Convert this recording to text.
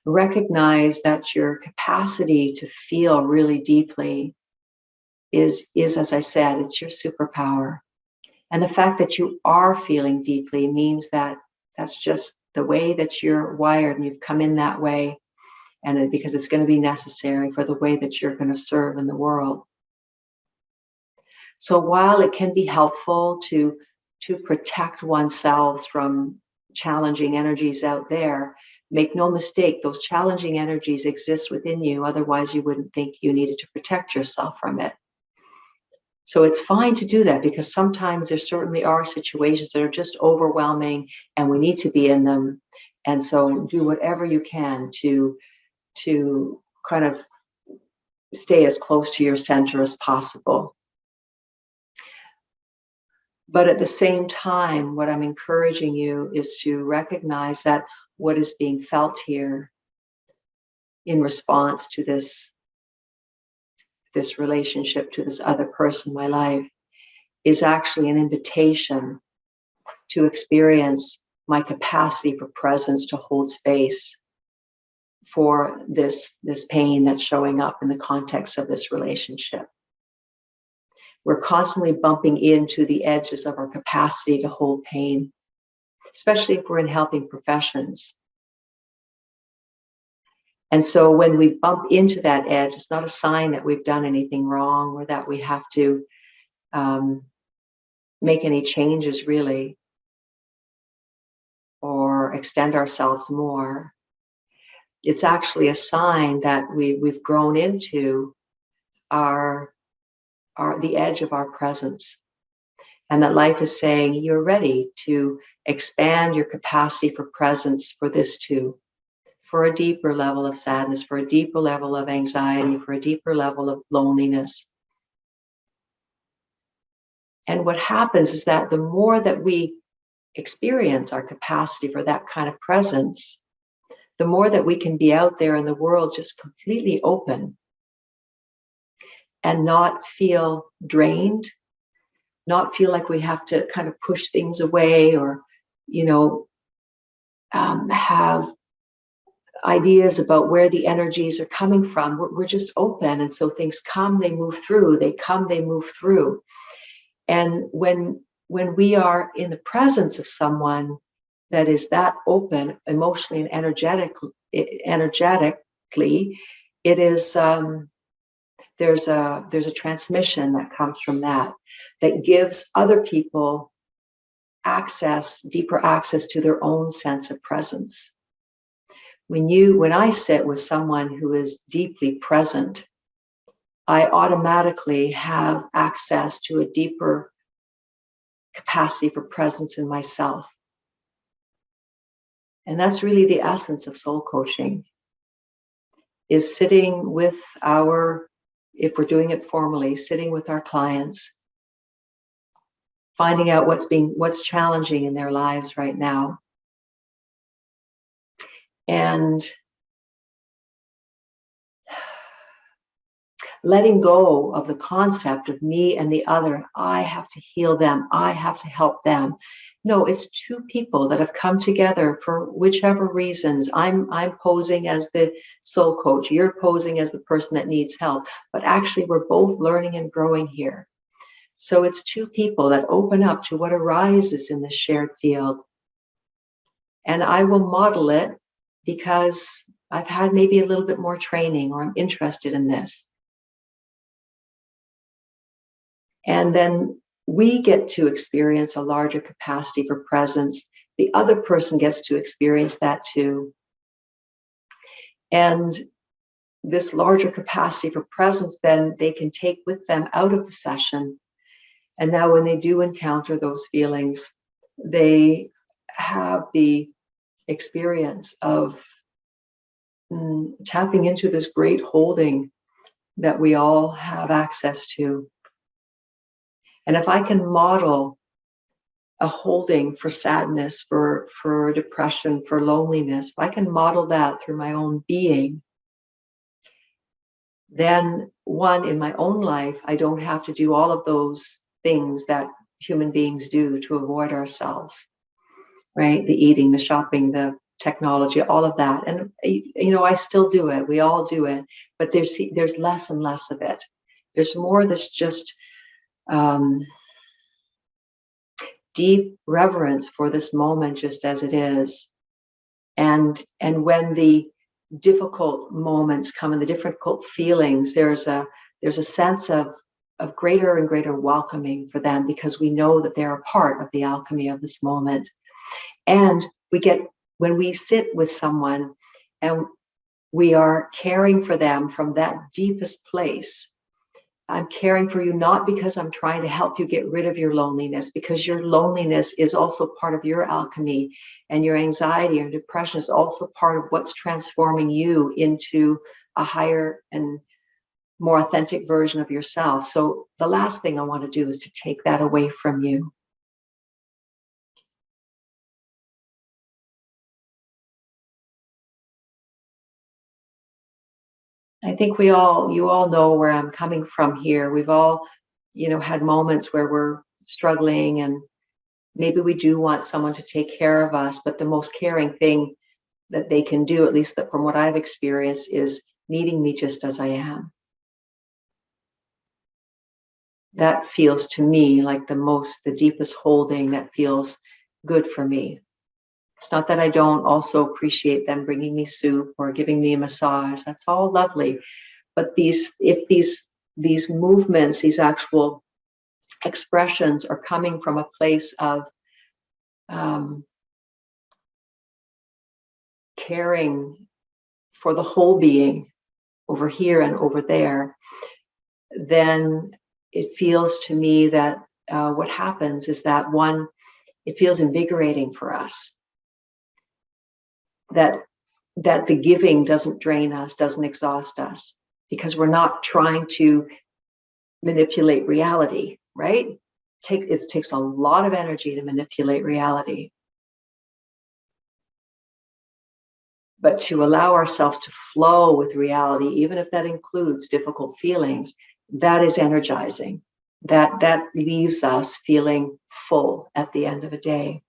recognize that your capacity to feel really deeply is, as I said, it's your superpower. And the fact that you are feeling deeply means that that's just the way that you're wired, and you've come in that way, and because it's going to be necessary for the way that you're going to serve in the world. So while it can be helpful to protect oneself from challenging energies out there, make no mistake, those challenging energies exist within you. Otherwise, you wouldn't think you needed to protect yourself from it. So it's fine to do that, because sometimes there certainly are situations that are just overwhelming and we need to be in them. And so do whatever you can to kind of stay as close to your center as possible. But at the same time, what I'm encouraging you is to recognize that what is being felt here in response to this relationship, to this other person in my life, is actually an invitation to experience my capacity for presence, to hold space for this pain that's showing up in the context of this relationship. We're constantly bumping into the edges of our capacity to hold pain, especially if we're in helping professions. And so when we bump into that edge, it's not a sign that we've done anything wrong or that we have to make any changes really, or extend ourselves more. It's actually a sign that we've grown into the edge of our presence, and that life is saying you're ready to expand your capacity for presence for this too, for a deeper level of sadness, for a deeper level of anxiety, for a deeper level of loneliness. And what happens is that the more that we experience our capacity for that kind of presence, the more that we can be out there in the world just completely open and not feel drained, not feel like we have to kind of push things away or, have ideas about where the energies are coming from. We're just open. And so things come, they move through, they come, they move through. And when we are in the presence of someone that is that open emotionally and energetically, it is there's a transmission that comes from that gives other people deeper access to their own sense of presence. When I sit with someone who is deeply present, I automatically have access to a deeper capacity for presence in myself. And that's really the essence of soul coaching, is sitting with if we're doing it formally, sitting with our clients, finding out what's challenging in their lives right now. And letting go of the concept of me and the other. I have to heal them. I have to help them. No, it's two people that have come together for whichever reasons. I'm posing as the soul coach. You're posing as the person that needs help. But actually, we're both learning and growing here. So it's two people that open up to what arises in this shared field. And I will model it because I've had maybe a little bit more training, or I'm interested in this. And then we get to experience a larger capacity for presence. The other person gets to experience that too. And this larger capacity for presence, then they can take with them out of the session. And now when they do encounter those feelings, they have the experience of tapping into this great holding that we all have access to. And if I can model a holding for sadness, for depression, for loneliness, if I can model that through my own being, then in my own life, I don't have to do all of those things that human beings do to avoid ourselves, right? The eating, the shopping, the technology, all of that. And, I still do it. We all do it. But there's less and less of it. There's more that's just deep reverence for this moment just as it is. And when the difficult moments come and the difficult feelings, there's a sense of greater and greater welcoming for them, because we know that they're a part of the alchemy of this moment. And when we sit with someone and we are caring for them from that deepest place, I'm caring for you not because I'm trying to help you get rid of your loneliness, because your loneliness is also part of your alchemy, and your anxiety and depression is also part of what's transforming you into a higher and more authentic version of yourself. So the last thing I want to do is to take that away from you. I think you all know where I'm coming from here. We've all, had moments where we're struggling, and maybe we do want someone to take care of us, but the most caring thing that they can do, at least from what I've experienced, is meeting me just as I am. That feels to me like the deepest holding that feels good for me. It's not that I don't also appreciate them bringing me soup or giving me a massage. That's all lovely. But if these movements, these actual expressions are coming from a place of caring for the whole being over here and over there, then it feels to me that what happens is that, one, it feels invigorating for us. That the giving doesn't drain us, doesn't exhaust us, because we're not trying to manipulate reality, right? It takes a lot of energy to manipulate reality. But to allow ourselves to flow with reality, even if that includes difficult feelings, that is energizing. That leaves us feeling full at the end of a day.